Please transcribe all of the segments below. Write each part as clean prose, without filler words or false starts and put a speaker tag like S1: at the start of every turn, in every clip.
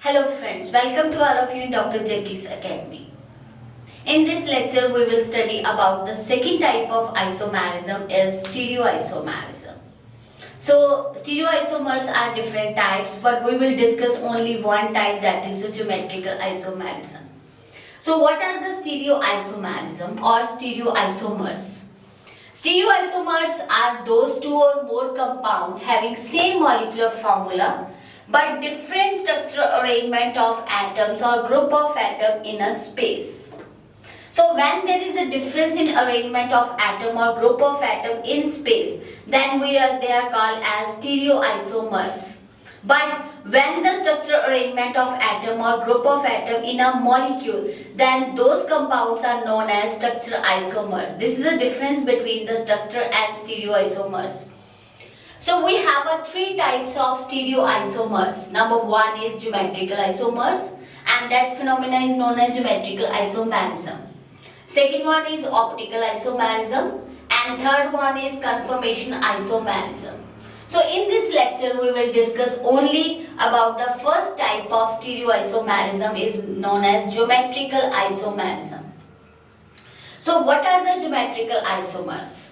S1: Hello friends, welcome to all of you in Dr. Jaggi's Academy. In this lecture we will study about the second type of isomerism is stereoisomerism. So stereoisomers are different types, but we will discuss only one type, that is the geometrical isomerism. So what are the stereoisomerism or stereoisomers? Stereoisomers are those two or more compounds having same molecular formula but different structural arrangement of atoms or group of atoms in a space. So when there is a difference in arrangement of atom or group of atom in space, then they are called as stereoisomers. But when the structural arrangement of atom or group of atom in a molecule, then those compounds are known as structural isomer. This is the difference between the structure and stereoisomers. So we have three types of stereoisomers. Number one is geometrical isomers, and that phenomena is known as geometrical isomerism. Second one is optical isomerism, and third one is conformation isomerism. So in this lecture we will discuss only about the first type of stereoisomerism, is known as geometrical isomerism. So what are the geometrical isomers?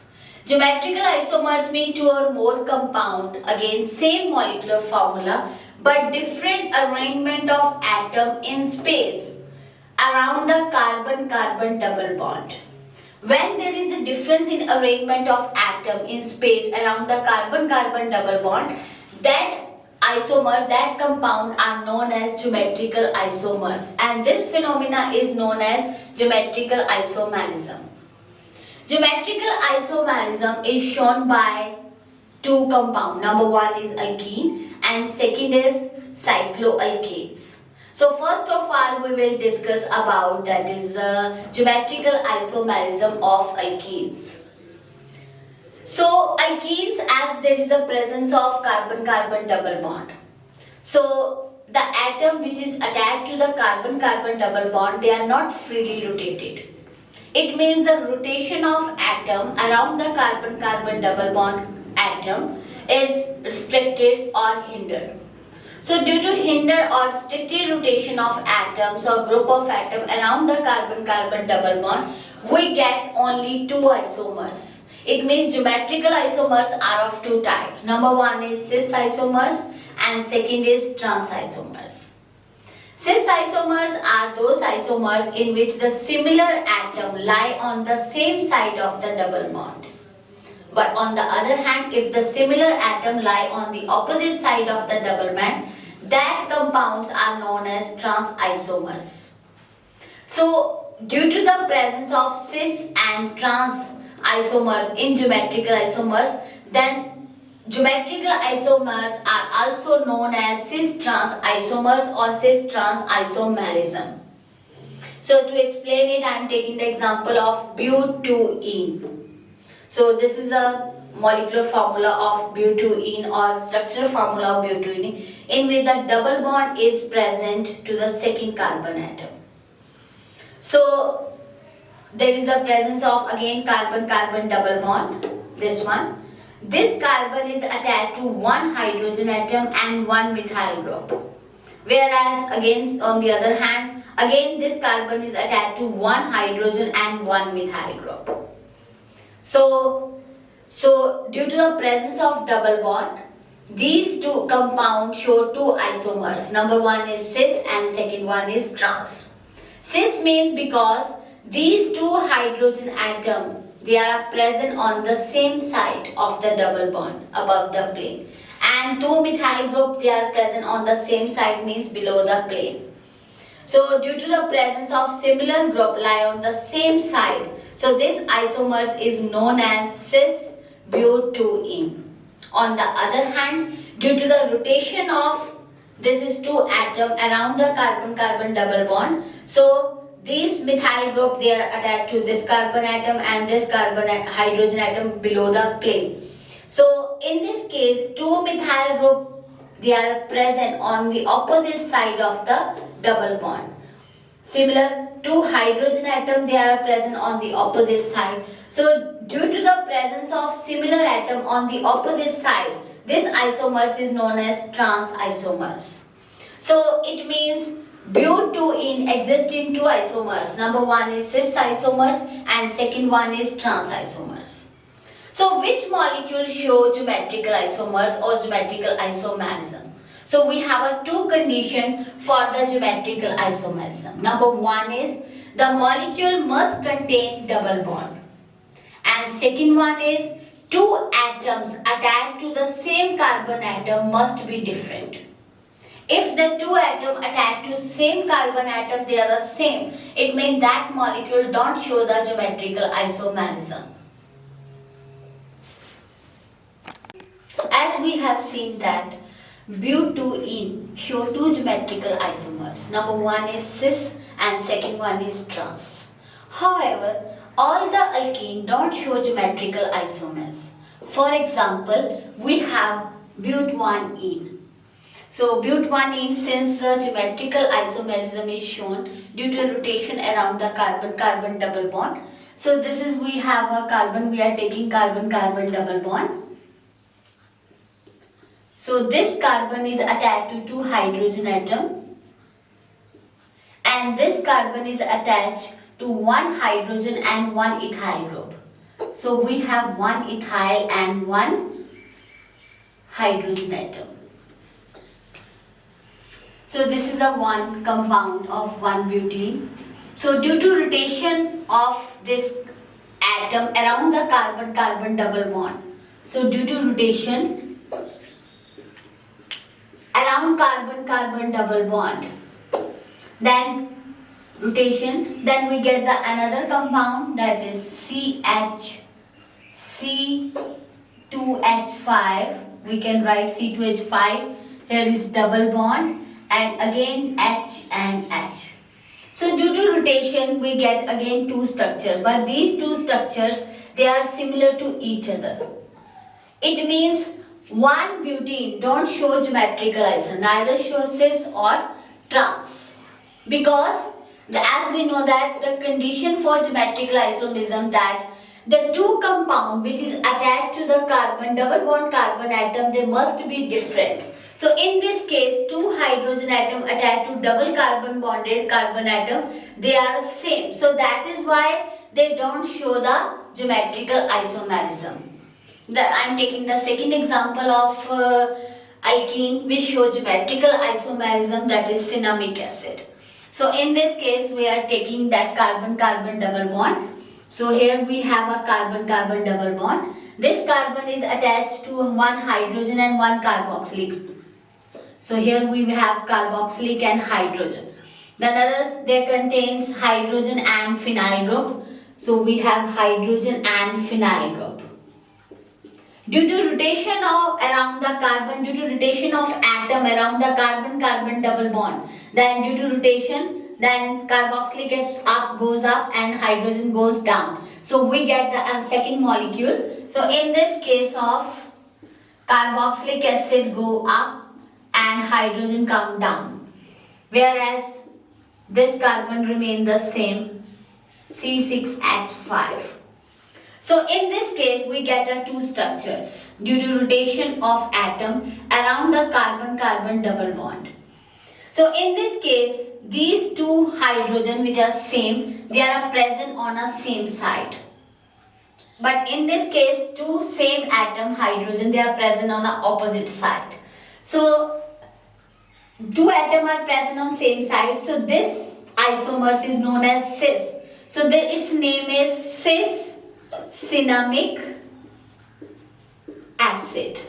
S1: Geometrical isomers mean two or more compound, again same molecular formula but different arrangement of atom in space around the carbon-carbon double bond. When there is a difference in arrangement of atom in space around the carbon-carbon double bond, that isomer, that compound are known as geometrical isomers, and this phenomena is known as geometrical isomerism. Geometrical isomerism is shown by two compounds. Number one is alkene and second is cycloalkanes. So first of all we will discuss about, that is geometrical isomerism of alkenes. So alkenes, as there is a presence of carbon-carbon double bond. So the atom which is attached to the carbon-carbon double bond, they are not freely rotated. It means the rotation of atom around the carbon-carbon double bond atom is restricted or hindered. So due to hindered or restricted rotation of atoms or group of atoms around the carbon-carbon double bond, we get only two isomers. It means geometrical isomers are of two types. Number one is cis isomers and second is trans isomers. Cis isomers are those isomers in which the similar atom lie on the same side of the double bond. But on the other hand, if the similar atom lie on the opposite side of the double bond, that compounds are known as trans isomers. So due to the presence of cis and trans isomers in geometrical isomers, then geometrical isomers are also known as cis-trans isomers or cis-trans isomerism. So to explain it, I am taking the example of butene. So this is a molecular formula of butene or structural formula of butene, in which the double bond is present to the second carbon atom. So there is a presence of again carbon-carbon double bond, this one. This carbon is attached to one hydrogen atom and one methyl group. Whereas again on the other hand, again this carbon is attached to one hydrogen and one methyl group. So due to the presence of double bond, these two compounds show two isomers. Number one is cis and second one is trans. Cis means because these two hydrogen atoms, they are present on the same side of the double bond above the plane, and two methyl group, they are present on the same side, means below the plane. So due to the presence of similar group lie on the same side, so this isomers is known as cis butene. On the other hand, due to the rotation of this is two atom around the carbon-carbon double bond, so these methyl group, they are attached to this carbon atom and this hydrogen atom below the plane. So in this case, two methyl group, they are present on the opposite side of the double bond. Similar, two hydrogen atom, they are present on the opposite side. So due to the presence of similar atom on the opposite side, this isomers is known as trans isomers. So it means butene exists in two isomers. Number one is cis isomers and second one is trans isomers. So which molecule show geometrical isomers or geometrical isomerism? So we have a two condition for the geometrical isomerism. Number one is the molecule must contain double bond. And second one is two atoms attached to the same carbon atom must be different. If the two atoms attached to same carbon atom, they are the same, it means that molecule don't show the geometrical isomerism. As we have seen that butene show two geometrical isomers. Number one is cis and second one is trans. However, all the alkene don't show geometrical isomers. For example, we have butene. So butene, since geometrical isomerism is shown due to rotation around the carbon-carbon double bond. So this is, we have a carbon, we are taking carbon-carbon double bond. So this carbon is attached to two hydrogen atom and this carbon is attached to one hydrogen and one ethyl group. So we have one ethyl and one hydrogen atom. So this is a one compound of one butene. So due to rotation of this atom around the carbon-carbon double bond. So due to rotation around carbon-carbon double bond, then rotation, then we get the another compound, that is C2H5. We can write C2H5. Here is double bond and again H and H. So due to rotation we get again two structures, but these two structures, they are similar to each other. It means one butene don't show geometrical isomer, neither show cis or trans, because as we know that the condition for geometrical isomerism, that the two compound which is attached to the carbon double bond carbon atom, they must be different. So in this case, two hydrogen atom attached to double carbon bonded carbon atom, they are same. So that is why they don't show the geometrical isomerism. I am taking the second example of alkene which show geometrical isomerism, that is cinnamic acid. So in this case we are taking that carbon-carbon double bond. So here we have a carbon-carbon double bond. This carbon is attached to one hydrogen and one carboxylic. So here we have carboxylic and hydrogen. The others, they contains hydrogen and phenyl group. So we have hydrogen and phenyl group. Due to rotation of around the carbon, due to rotation of atom around the carbon-carbon double bond, then due to rotation, then carboxylic acid goes up and hydrogen goes down. So we get the second molecule. So in this case of carboxylic acid go up and hydrogen come down, whereas this carbon remain the same, C6H5. So in this case we get two structures due to rotation of atom around the carbon-carbon double bond. So in this case, these two hydrogen which are same, they are present on a same side. But in this case, two same atom hydrogen, they are present on a opposite side. So two atoms are present on same side. So this isomers is known as cis. So its name is cis cinnamic acid.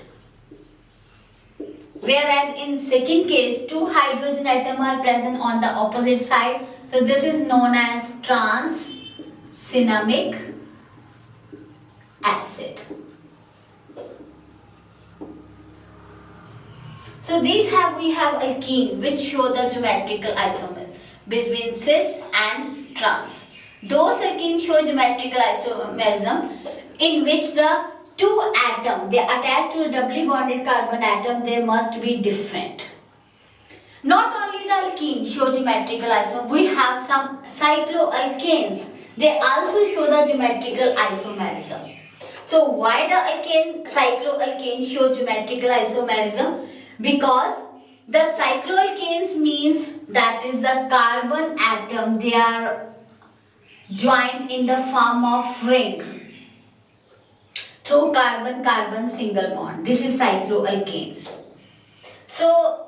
S1: Whereas in second case, two hydrogen atoms are present on the opposite side. So this is known as trans cinnamic acid. So we have alkene which show the geometrical isomer between cis and trans. Those alkenes show geometrical isomerism in which the two atoms, they attach to a doubly bonded carbon atom, they must be different. Not only the alkene show geometrical isomerism, we have some cycloalkanes. They also show the geometrical isomerism. So why the cycloalkane show geometrical isomerism? Because The cycloalkanes means that is the carbon atom, they are joined in the form of ring through carbon-carbon single bond. This is cycloalkanes. So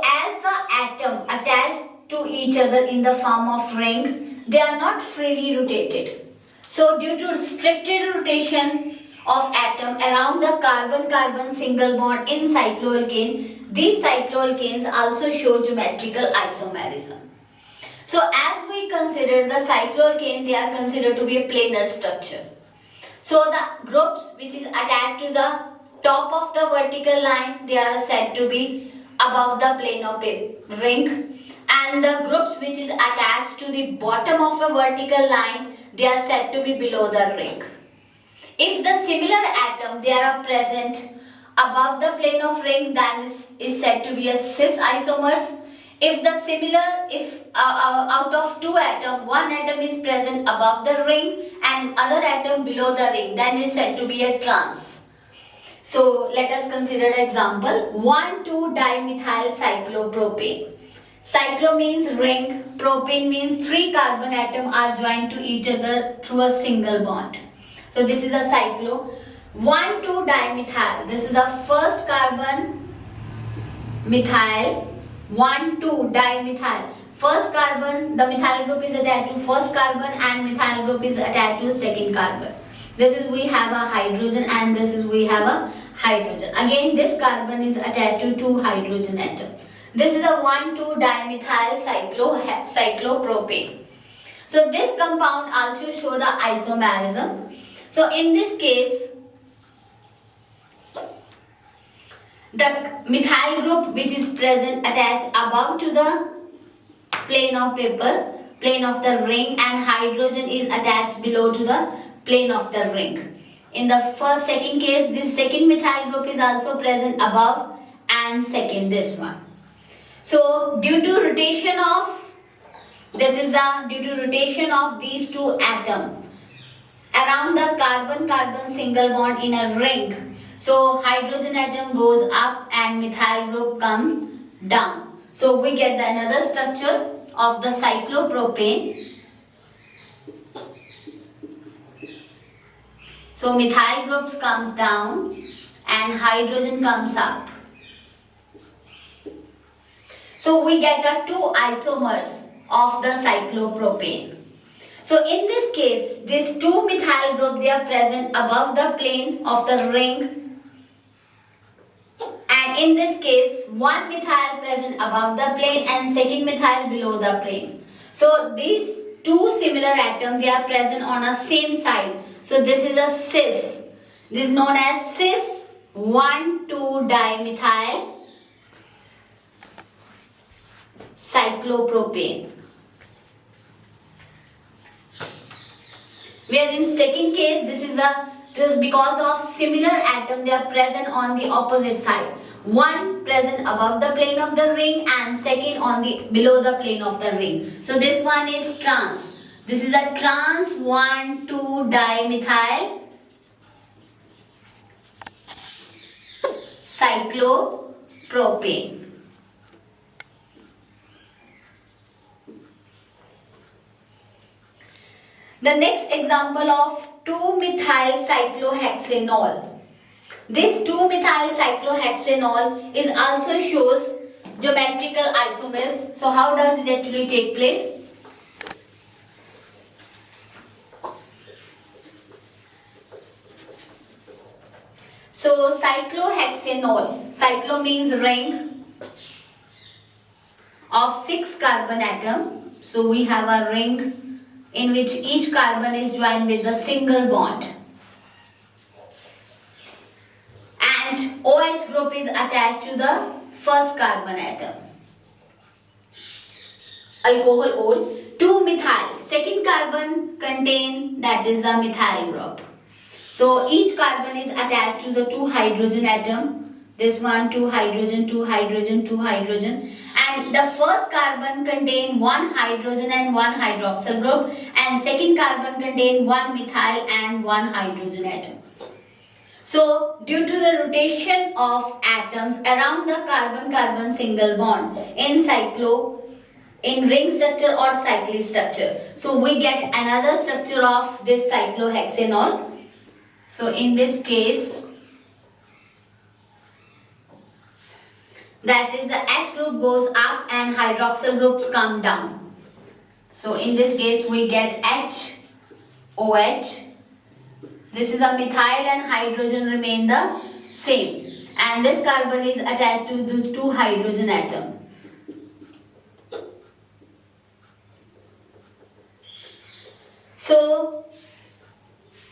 S1: as the atom attached to each other in the form of ring, they are not freely rotated. So due to restricted rotation of atom around the carbon-carbon single bond in cycloalkane, these cycloalkanes also show geometrical isomerism. So as we consider the cycloalkane, they are considered to be a planar structure. So the groups which is attached to the top of the vertical line, they are said to be above the plane of a ring, and the groups which is attached to the bottom of a vertical line, they are said to be below the ring. If the similar atom they are present above the plane of ring, then is said to be a cis isomers. If out of two atoms, one atom is present above the ring and other atom below the ring, then is said to be a trans. So let us consider an example. 1,2-dimethyl cyclopropane. Cyclo means ring, propane means 3 carbon atoms are joined to each other through a single bond. So this is a cyclo. 1,2-dimethyl. This is the first carbon methyl. 1,2-dimethyl. First carbon, the methyl group is attached to first carbon and methyl group is attached to second carbon. This is we have a hydrogen and this is we have a hydrogen. Again this carbon is attached to 2 hydrogen atoms. This is a 1,2-dimethyl cyclopropane. So this compound also show the isomerism. So in this case, the methyl group which is present attached above to the plane of paper, plane of the ring, and hydrogen is attached below to the plane of the ring. In the second case, this second methyl group is also present above and second this one. So due to rotation of these two atoms around the carbon-carbon single bond in a ring, so hydrogen atom goes up and methyl group comes down. So we get another structure of the cyclopropane. So methyl groups comes down and hydrogen comes up. So we get the 2 isomers of the cyclopropane. So in this case, these 2 methyl group, they are present above the plane of the ring. And in this case, 1 methyl present above the plane and second methyl below the plane. So these 2 similar atoms, they are present on a same side. So this is a cis. This is known as cis 1,2-dimethyl cyclopropane. Where in second case, this is because of similar atom, they are present on the opposite side. One present above the plane of the ring and second on the below the plane of the ring. So this one is trans. This is a trans 1,2-dimethyl cyclopropane. The next example of 2-methyl cyclohexanol. This 2-methyl cyclohexanol is also shows geometrical isomers. So how does it actually take place? So cyclohexanol, cyclo means ring of 6 carbon atom. So we have a ring in which each carbon is joined with a single bond. And OH group is attached to the first carbon atom. Alcohol ol, 2-methyl, second carbon contain, that is the methyl group. So each carbon is attached to the 2 hydrogen atom. This one, 2 hydrogen, 2 hydrogen, 2 hydrogen. And the first carbon contain 1 hydrogen and 1 hydroxyl group. And second carbon contain 1 methyl and 1 hydrogen atom. So, due to the rotation of atoms around the carbon-carbon single bond in ring structure or cyclic structure, so we get another structure of this cyclohexanol. So, in this case, that is the H group goes up and hydroxyl groups come down. So, in this case, we get HOH. This is a methyl and hydrogen remain the same, and this carbon is attached to the two hydrogen atom. So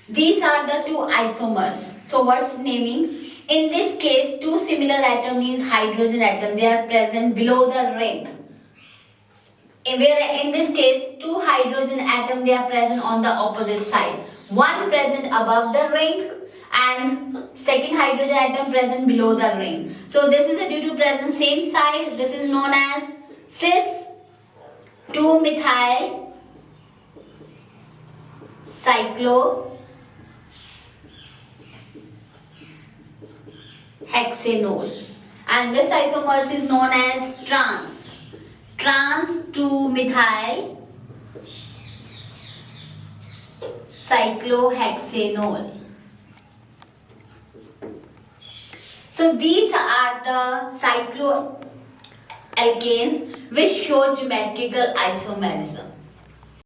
S1: these are the two isomers. So what's naming? In this case, two similar atom means hydrogen atom. They are present below the ring. Where in this case, two hydrogen atom they are present on the opposite side. One present above the ring and second hydrogen atom present below the ring. So this is due to present same side. This is known as cis 2-methyl cyclohexanol, and this isomers is known as trans 2-methyl cyclohexanol. So these are the cycloalkanes which show geometrical isomerism.